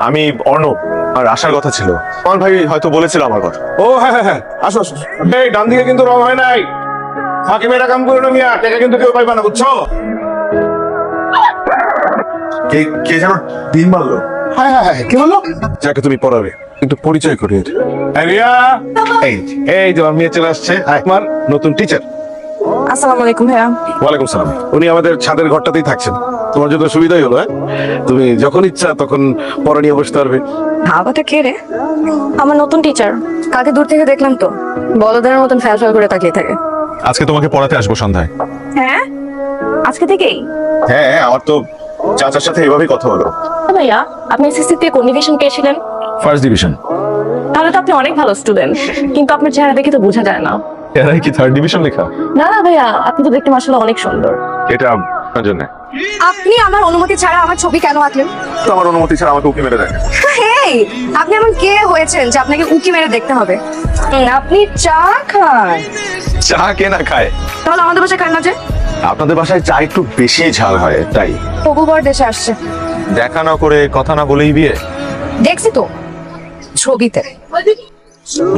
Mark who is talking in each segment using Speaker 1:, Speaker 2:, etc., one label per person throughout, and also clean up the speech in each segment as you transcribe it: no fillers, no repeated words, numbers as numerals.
Speaker 1: আমি অর্ণব, আর আসার কথা ছিল। আমার ভাই হয়তো বলেছিল আমার কথা।
Speaker 2: ও হ্যাঁ হ্যাঁ হ্যাঁ, আসো আসো। এই ডান দিকে কিন্তু রং হয় নাই। ফাঁকি মেয়েরা কাম করে মিয়া, টাকা কিন্তু কেউ পাইবা না, বুঝছো?
Speaker 1: কে কে যেন দিন মারলো।
Speaker 2: হ্যাঁ হ্যাঁ হ্যাঁ, কি বললো?
Speaker 1: যাকে তুমি পড়াবে একটু পরিচয় করিয়ে দিও।
Speaker 2: এই রিয়া, এই এই যে আমার মেয়ে চলে আসছে, আমার নতুন টিচার।
Speaker 3: আসসালামু আলাইকুম ভাইয়া।
Speaker 2: ওয়ালাইকুম সালাম। উনি আমাদের ছাদের ঘরটাতেই থাকছেন। তোমার জন্য সুবিধাই হলো। হ্যাঁ, তুমি যখন ইচ্ছা তখন পড়া নিয়ে বসতে পারবে।
Speaker 3: বাবাটা কে রে? আমার নতুন টিচার। কাকে দূর থেকে দেখলাম তো, বলদের মতন ফ্যাল ফ্যাল করে তাকিয়ে থাকে।
Speaker 1: আজকে তোমাকে পড়াতে আসবো সন্ধ্যায়।
Speaker 3: হ্যাঁ, আজকে থেকেই?
Speaker 1: হ্যাঁ, আমার তো চাচার সাথে এভাবেই কথা হলো।
Speaker 3: ভাইয়া, আপনি এসএসসি তে কোন ডিভিশন পেয়েছিলেন?
Speaker 1: First division.
Speaker 3: তাহলে তো আপনি অনেক ভালো স্টুডেন্ট, কিন্তু আপনার চেহারা দেখে তো বোঝা যায় না।
Speaker 1: এরাই কি থার্ড ডিভিশন লেখা?
Speaker 3: না না ভাইয়া, আপনি তো দেখতে মাশাআল্লাহ অনেক সুন্দর।
Speaker 1: এটা আপনার জন্য।
Speaker 3: আপনি আমার অনুমতি ছাড়া আমার ছবি কেন আঁকলেন?
Speaker 1: তো আমার অনুমতি ছাড়া আমাকে উকি মেরে দেখে।
Speaker 3: হেই, আপনি এমন কে হয়েছেন যে আপনাকে উকি মেরে দেখতে হবে? আপনি চা খান?
Speaker 1: চা কে না খায়?
Speaker 3: তাহলে আমাদের বাসায় খান না যে?
Speaker 1: আপনাদের বাসায় চা একটু বেশি ঝাল হয়, তাই।
Speaker 3: তবুবার দেশে আসছে।
Speaker 1: দেখা না করে কথা না বলেই বিয়ে?
Speaker 3: দেখছি তো ছবিতে।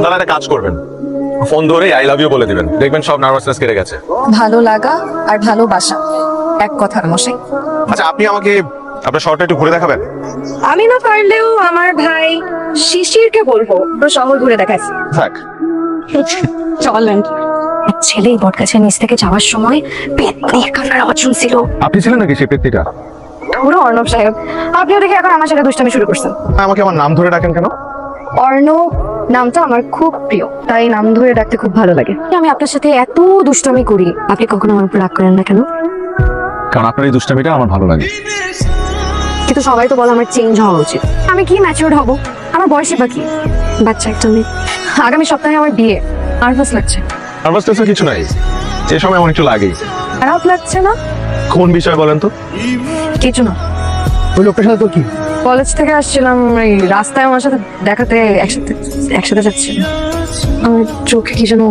Speaker 1: তাহলে একটা কাজ করবেন, ফোন ধরে আই লাভ ইউ বলে দিবেন, দেখবেন সব নার্ভাসনেস কেটে গেছে।
Speaker 3: ভালো লাগা আর ভালোবাসা এক কথার মশাই।
Speaker 1: আচ্ছা, আপনি আমাকে আপনার শহরটা একটু ঘুরে দেখাবেন?
Speaker 3: আমি না পারলেও আমার ভাই শিশিরকে বলবো পুরো শহর ঘুরে দেখাইছে।
Speaker 1: থাক।
Speaker 3: চলেন। এক ছেলে এই বটগাছের নিচ থেকে যাওয়ার সময় পেতনির কান্নার আওয়াজ শুনছিল।
Speaker 1: আপনি ছিলেন নাকি সেই ব্যক্তিটা?
Speaker 3: পুরো অর্ণব সাহেব, আপনিও দেখে এখন আমার সাথে দুষ্টামি শুরু করছেন।
Speaker 1: আমাকে আমার নাম ধরে ডাকেন কেন?
Speaker 3: অর্ণব নামটা আমার খুব প্রিয়, তাই নাম ধরে ডাকতে খুব ভালো লাগে। আমি আপনার সাথে এত দুষ্টামি করি, আপনি কখনো আমার উপর রাগ করেন না কেন?
Speaker 1: কারণ আপনার এই দুষ্টামিটা আমার ভালো লাগে।
Speaker 3: কিন্তু সবাই তো বলে আমার চেঞ্জ হওয়া উচিত। আমি কি ম্যাচিউরড হব? আমার বয়সই বাকি, বাচ্চা একটা মেয়ে। আগামী সপ্তাহে আমার বিয়ে। নার্ভাস লাগছে।
Speaker 1: নার্ভাসনেসের কিছু নাই, যে সময় আমার একটু লাগেই।
Speaker 3: খারাপ লাগছে না?
Speaker 1: কোন বিষয় বলেন তো?
Speaker 3: কিছু না।
Speaker 2: ওই লোকটার সাথে তো কি?
Speaker 3: কলেজ থেকে আসছিলাম, এই রাস্তায় আমার সাথে দেখাতে একসাথে যাচ্ছি। আমার চোখে কি যেন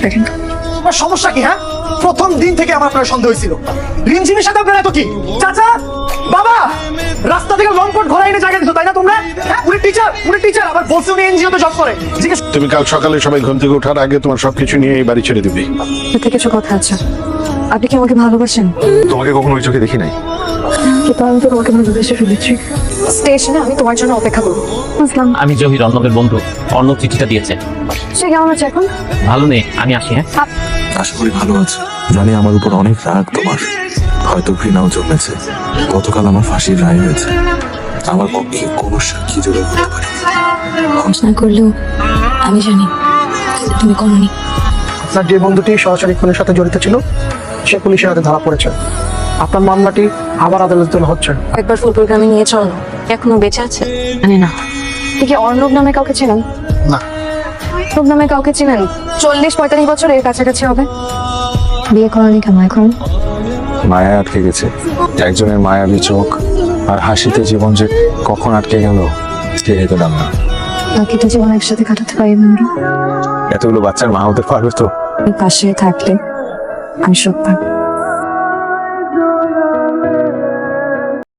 Speaker 3: দেখেন।
Speaker 4: তোমার সমস্যা কি? হ্যাঁ, প্রথম দিন থেকে আমার আপনার সন্দেহ হয়েছিল। রিমঝিমের সাথে আপনার এত কি? চাচা, বাবা, রাস্তা থেকে লং কোট ঘোরা এনে জায়গা দিছো, তাই না তোমরা? হ্যাঁ, উনি টিচার আবার বলছে উনি এনজিও তে জব করে। জিজ্ঞেস
Speaker 2: তুমি কাল সকালে সবাই ঘুম থেকে ওঠার আগে তোমার সবকিছু নিয়ে এই বাড়ি ছেড়ে দিবে।
Speaker 3: সাথে কিছু কথা আছে। আপনি কি আমাকে ভালোবাসেন?
Speaker 1: তোমাকে কখনো ওই চোখে দেখি নাই।
Speaker 3: কিন্তু আমি তো তোমাকে ভালোবেসে ফেলেছি। স্টেশনে আমি তোমার জন্য অপেক্ষা করবো। বুঝলাম।
Speaker 5: আমি জহির, অর্ণবের বন্ধু। অর্ণব চিঠিটা দিয়েছে।
Speaker 3: সে কেমন আছে এখন?
Speaker 5: ভালো নেই, আমি আসি। হ্যাঁ,
Speaker 6: আশা করি ভালো আছে। জানি আমার উপর অনেক রাগ তোমার, হয়তো ঘৃণাও জমেছে। গতকাল আমার ফাঁসির রায় হয়েছে, আমার পক্ষে কোনো সাক্ষী জোরে করতে পারি
Speaker 3: না করলেও আমি জানি তুমি করনি।
Speaker 4: আপনার যে বন্ধুটি সরাসরি খুনের সাথে জড়িত ছিল, সে পুলিশের হাতে ধরা পড়েছে। আপনার মামলাটি আবার আদালত তোলা হচ্ছে।
Speaker 3: একবার ফুলপুর গ্রামে নিয়ে চল, এখনো বেঁচে আছে জানি না। তুই কি অর্ণব নামে কাউকে চেনেন?
Speaker 4: না।
Speaker 3: অর্ণব নামে কাউকে চেনেন? 40-45 বছর এর কাছাকাছি হবে। বিয়ে করেনি কেন এখন?
Speaker 6: মায়া আটকে গেছে। একজনের মায়াবী চোখ আর হাসিতে জীবন যে কখন আটকে গেল টের পেলাম না।
Speaker 3: বাকিটা জীবন একসাথে কাটাতে পারি না।
Speaker 6: এতগুলো বাচ্চার মা হতে পারবে তো?
Speaker 3: পাশে থাকলে আমি সব পারবো।